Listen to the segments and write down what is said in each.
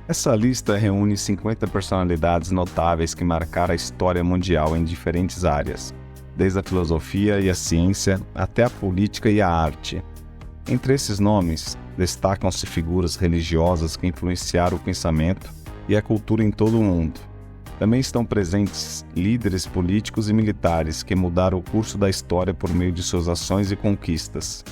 Essa lista reúne 50 personalidades notáveis que marcaram a história mundial em diferentes áreas, desde a filosofia e a ciência até a política e a arte. Entre esses nomes, destacam-se figuras religiosas que influenciaram o pensamento e a cultura em todo o mundo. Também estão presentes líderes políticos e militares que mudaram o curso da história por meio de suas ações e conquistas.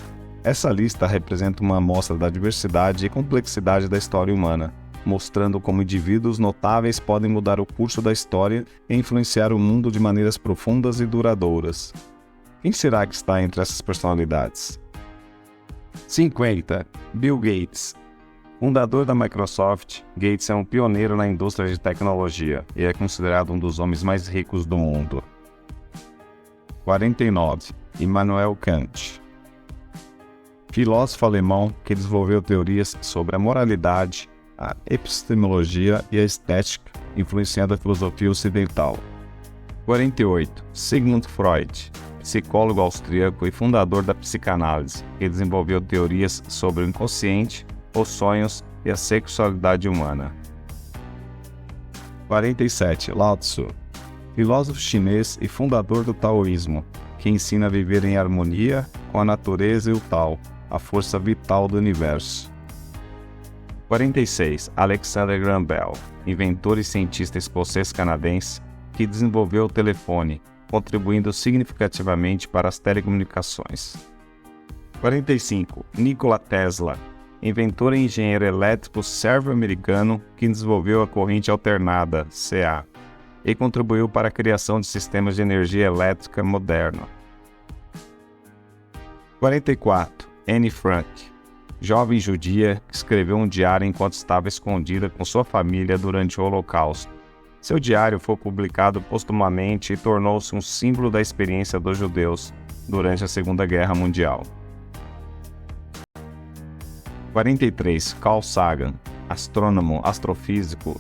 Essa lista representa uma amostra da diversidade e complexidade da história humana, mostrando como indivíduos notáveis podem mudar o curso da história e influenciar o mundo de maneiras profundas e duradouras. Quem será que está entre essas personalidades? 50. Bill Gates. Fundador da Microsoft, Gates é um pioneiro na indústria de tecnologia e é considerado um dos homens mais ricos do mundo. 49. Immanuel Kant. Filósofo alemão que desenvolveu teorias sobre a moralidade, a epistemologia e a estética, influenciando a filosofia ocidental. 48. Sigmund Freud, psicólogo austríaco e fundador da psicanálise, que desenvolveu teorias sobre o inconsciente, os sonhos e a sexualidade humana. 47. Lao Tzu, filósofo chinês e fundador do taoísmo, que ensina a viver em harmonia com a natureza e o Tao, a força vital do universo. 46. Alexander Graham Bell, inventor e cientista escocês-canadense, que desenvolveu o telefone, contribuindo significativamente para as telecomunicações. 45. Nikola Tesla, inventor e engenheiro elétrico sérvio-americano que desenvolveu a corrente alternada, CA, e contribuiu para a criação de sistemas de energia elétrica moderno. 44. Anne Frank, jovem judia que escreveu um diário enquanto estava escondida com sua família durante o Holocausto. Seu diário foi publicado postumamente e tornou-se um símbolo da experiência dos judeus durante a Segunda Guerra Mundial. 43. Carl Sagan, astrônomo, astrofísico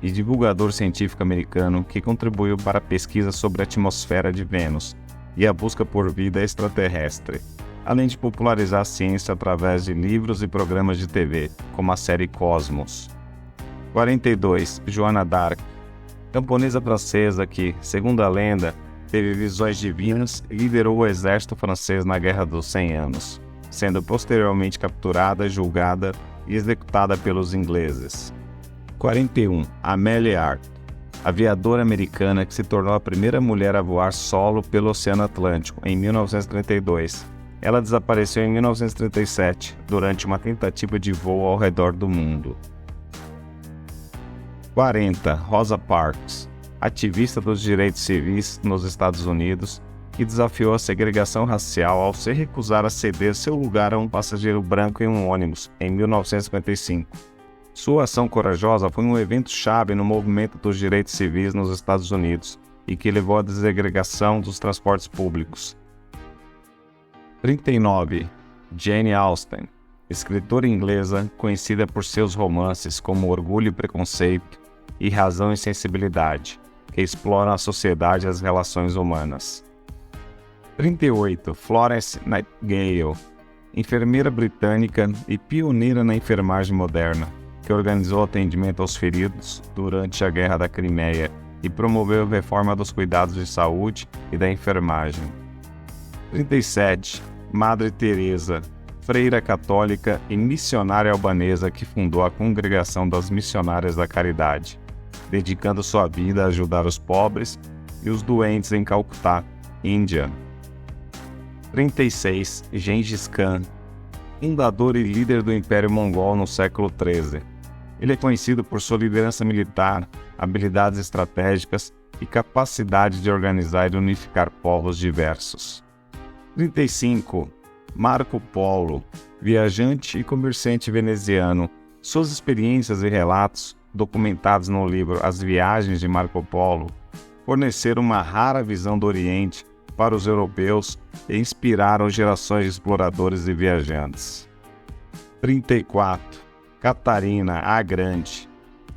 e divulgador científico americano que contribuiu para a pesquisa sobre a atmosfera de Vênus e a busca por vida extraterrestre, além de popularizar a ciência através de livros e programas de TV, como a série Cosmos. 42. Joana d'Arc, camponesa francesa que, segundo a lenda, teve visões divinas e liderou o exército francês na Guerra dos 100 Anos, sendo posteriormente capturada, julgada e executada pelos ingleses. 41. Amélie Earhart, aviadora americana que se tornou a primeira mulher a voar solo pelo Oceano Atlântico em 1932. Ela desapareceu em 1937, durante uma tentativa de voo ao redor do mundo. 40. Rosa Parks, ativista dos direitos civis nos Estados Unidos, que desafiou a segregação racial ao se recusar a ceder seu lugar a um passageiro branco em um ônibus, em 1955. Sua ação corajosa foi um evento-chave no movimento dos direitos civis nos Estados Unidos e que levou à desegregação dos transportes públicos. 39. Jane Austen, escritora inglesa conhecida por seus romances como Orgulho e Preconceito e Razão e Sensibilidade, que exploram a sociedade e as relações humanas. 38. Florence Nightingale, enfermeira britânica e pioneira na enfermagem moderna, que organizou atendimento aos feridos durante a Guerra da Crimeia e promoveu a reforma dos cuidados de saúde e da enfermagem. 37. Madre Teresa, freira católica e missionária albanesa que fundou a Congregação das Missionárias da Caridade, dedicando sua vida a ajudar os pobres e os doentes em Calcutá, Índia. 36. Gengis Khan, fundador e líder do Império Mongol no século XIII. Ele é conhecido por sua liderança militar, habilidades estratégicas e capacidade de organizar e unificar povos diversos. 35. Marco Polo, viajante e comerciante veneziano. Suas experiências e relatos, documentados no livro As Viagens de Marco Polo, forneceram uma rara visão do Oriente para os europeus e inspiraram gerações de exploradores e viajantes. 34. Catarina a Grande,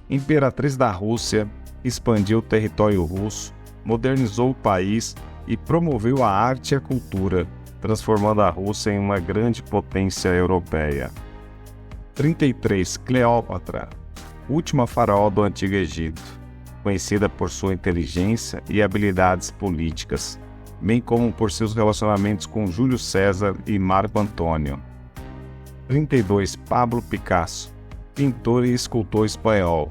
imperatriz da Rússia, expandiu o território russo, modernizou o país e promoveu a arte e a cultura, transformando a Rússia em uma grande potência europeia. 33. Cleópatra, última faraó do Antigo Egito, conhecida por sua inteligência e habilidades políticas, bem como por seus relacionamentos com Júlio César e Marco Antônio. 32. Pablo Picasso, pintor e escultor espanhol,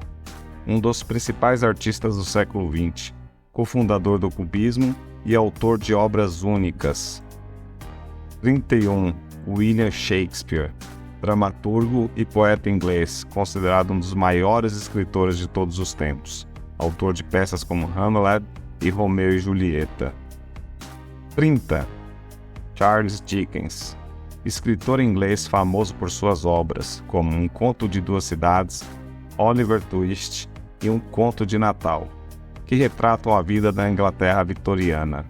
um dos principais artistas do século XX, cofundador do cubismo e autor de obras únicas. 31. William Shakespeare, dramaturgo e poeta inglês, considerado um dos maiores escritores de todos os tempos, autor de peças como Hamlet e Romeu e Julieta. 30. Charles Dickens, escritor inglês famoso por suas obras, como Um Conto de Duas Cidades, Oliver Twist e Um Conto de Natal, que retratam a vida da Inglaterra vitoriana.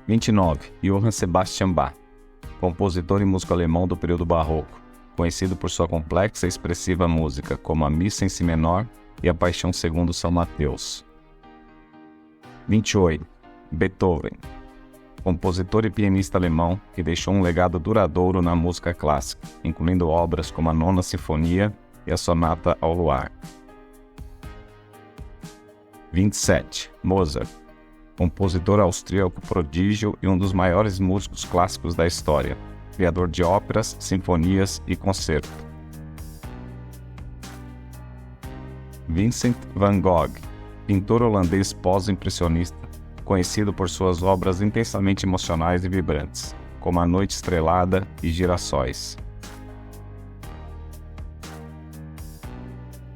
29. Johann Sebastian Bach, compositor e músico alemão do período barroco, conhecido por sua complexa e expressiva música, como a Missa em Si menor e a Paixão segundo São Mateus. 28. Beethoven, compositor e pianista alemão que deixou um legado duradouro na música clássica, incluindo obras como a Nona Sinfonia e a Sonata ao Luar. 27. Mozart, compositor austríaco prodígio e um dos maiores músicos clássicos da história, criador de óperas, sinfonias e concertos. Vincent van Gogh, pintor holandês pós-impressionista, conhecido por suas obras intensamente emocionais e vibrantes, como A Noite Estrelada e Girassóis.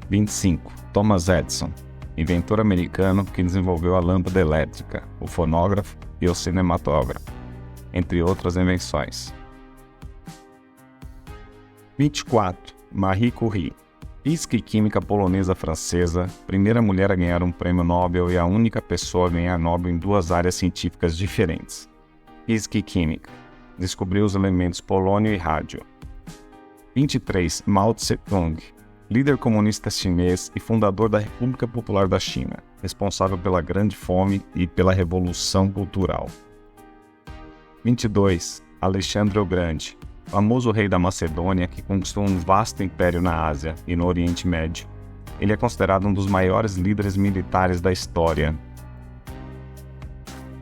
25. Thomas Edison, inventor americano que desenvolveu a lâmpada elétrica, o fonógrafo e o cinematógrafo, entre outras invenções. 24. Marie Curie, física e química polonesa-francesa, primeira mulher a ganhar um prêmio Nobel e a única pessoa a ganhar Nobel em duas áreas científicas diferentes. Física e química. Descobriu os elementos polônio e rádio. 23. Mao Tse-tung, líder comunista chinês e fundador da República Popular da China, responsável pela Grande Fome e pela Revolução Cultural. 22. Alexandre o Grande, famoso rei da Macedônia que conquistou um vasto império na Ásia e no Oriente Médio. Ele é considerado um dos maiores líderes militares da história.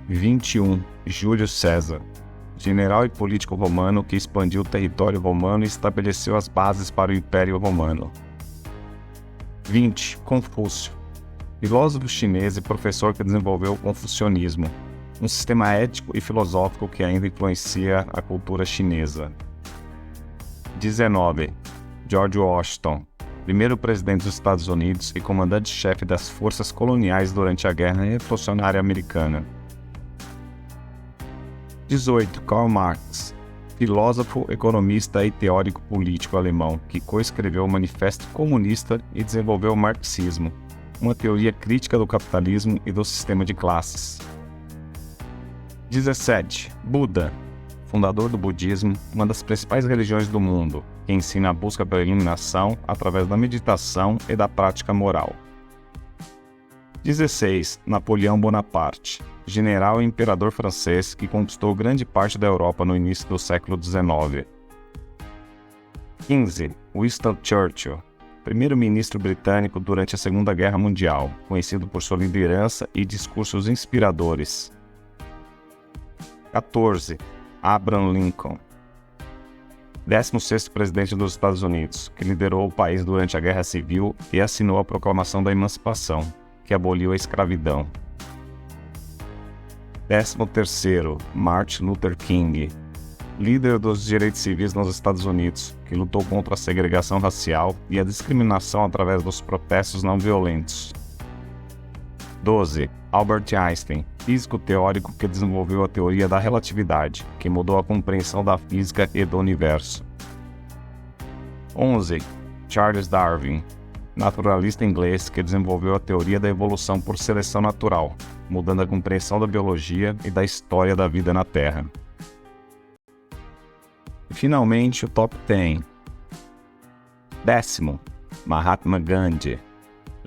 21. Júlio César, general e político romano que expandiu o território romano e estabeleceu as bases para o Império Romano. 20. Confúcio, filósofo chinês e professor que desenvolveu o confucionismo, um sistema ético e filosófico que ainda influencia a cultura chinesa. 19. George Washington, primeiro presidente dos Estados Unidos e comandante-chefe das forças coloniais durante a Guerra Revolucionária Americana. 18. Karl Marx, filósofo, economista e teórico político alemão que coescreveu o Manifesto Comunista e desenvolveu o marxismo, uma teoria crítica do capitalismo e do sistema de classes. 17. Buda, fundador do budismo, uma das principais religiões do mundo, que ensina a busca pela iluminação através da meditação e da prática moral. 16. Napoleão Bonaparte, general e imperador francês que conquistou grande parte da Europa no início do século XIX. 15. Winston Churchill, primeiro-ministro britânico durante a Segunda Guerra Mundial, conhecido por sua liderança e discursos inspiradores. 14. Abraham Lincoln, 16º presidente dos Estados Unidos, que liderou o país durante a Guerra Civil e assinou a Proclamação da Emancipação, que aboliu a escravidão. 13º. Martin Luther King, líder dos direitos civis nos Estados Unidos, que lutou contra a segregação racial e a discriminação através dos protestos não violentos. 12. Albert Einstein, físico teórico que desenvolveu a teoria da relatividade, que mudou a compreensão da física e do universo. 11. Charles Darwin, naturalista inglês que desenvolveu a teoria da evolução por seleção natural, mudando a compreensão da biologia e da história da vida na Terra. E finalmente o Top 10. 10º. Mahatma Gandhi,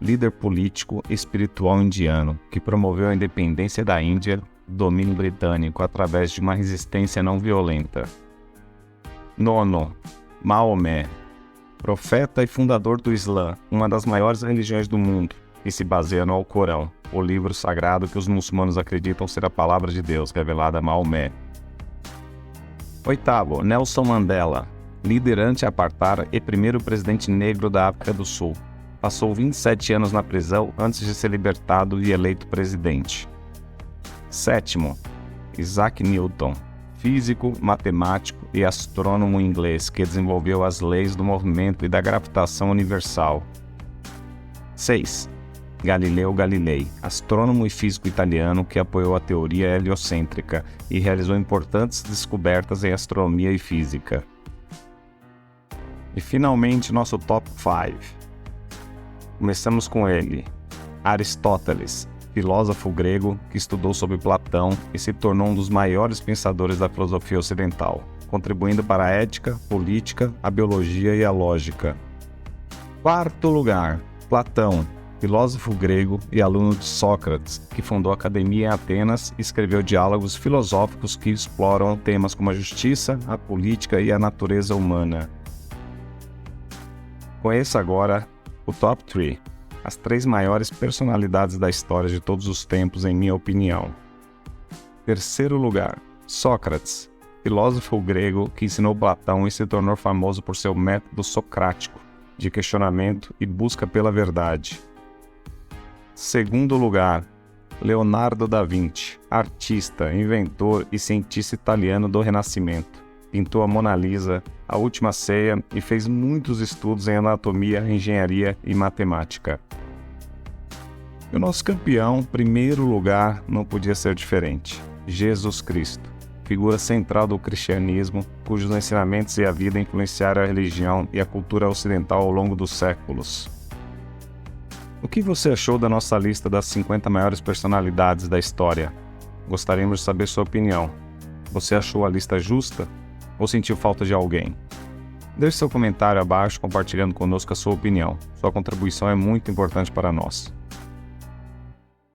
líder político e espiritual indiano que promoveu a independência da Índia do domínio britânico através de uma resistência não violenta. 9º. Maomé, Profeta e fundador do Islã, uma das maiores religiões do mundo, que se baseia no Alcorão, o livro sagrado que os muçulmanos acreditam ser a palavra de Deus revelada a Maomé. 8º, Nelson Mandela, líder anti-apartheid e primeiro presidente negro da África do Sul. Passou 27 anos na prisão antes de ser libertado e eleito presidente. 7º, Isaac Newton, físico, matemático e astrônomo inglês que desenvolveu as leis do movimento e da gravitação universal. 6. Galileu Galilei, astrônomo e físico italiano que apoiou a teoria heliocêntrica e realizou importantes descobertas em astronomia e física. E finalmente nosso top 5. Começamos com ele, Aristóteles, filósofo grego que estudou sobre Platão e se tornou um dos maiores pensadores da filosofia ocidental, contribuindo para a ética, política, a biologia e a lógica. 4º lugar, Platão, filósofo grego e aluno de Sócrates, que fundou a academia em Atenas e escreveu diálogos filosóficos que exploram temas como a justiça, a política e a natureza humana. Conheça agora o Top 3, as 3 maiores personalidades da história de todos os tempos, em minha opinião. 3º lugar, Sócrates, filósofo grego que ensinou Platão e se tornou famoso por seu método socrático de questionamento e busca pela verdade. 2º lugar, Leonardo da Vinci, artista, inventor e cientista italiano do Renascimento. Pintou a Mona Lisa, a Última Ceia e fez muitos estudos em anatomia, engenharia e matemática. E o nosso campeão, primeiro lugar, não podia ser diferente. Jesus Cristo, figura central do cristianismo, cujos ensinamentos e a vida influenciaram a religião e a cultura ocidental ao longo dos séculos. O que você achou da nossa lista das 50 maiores personalidades da história? Gostaríamos de saber sua opinião. Você achou a lista justa? Ou sentiu falta de alguém? Deixe seu comentário abaixo compartilhando conosco a sua opinião. Sua contribuição é muito importante para nós.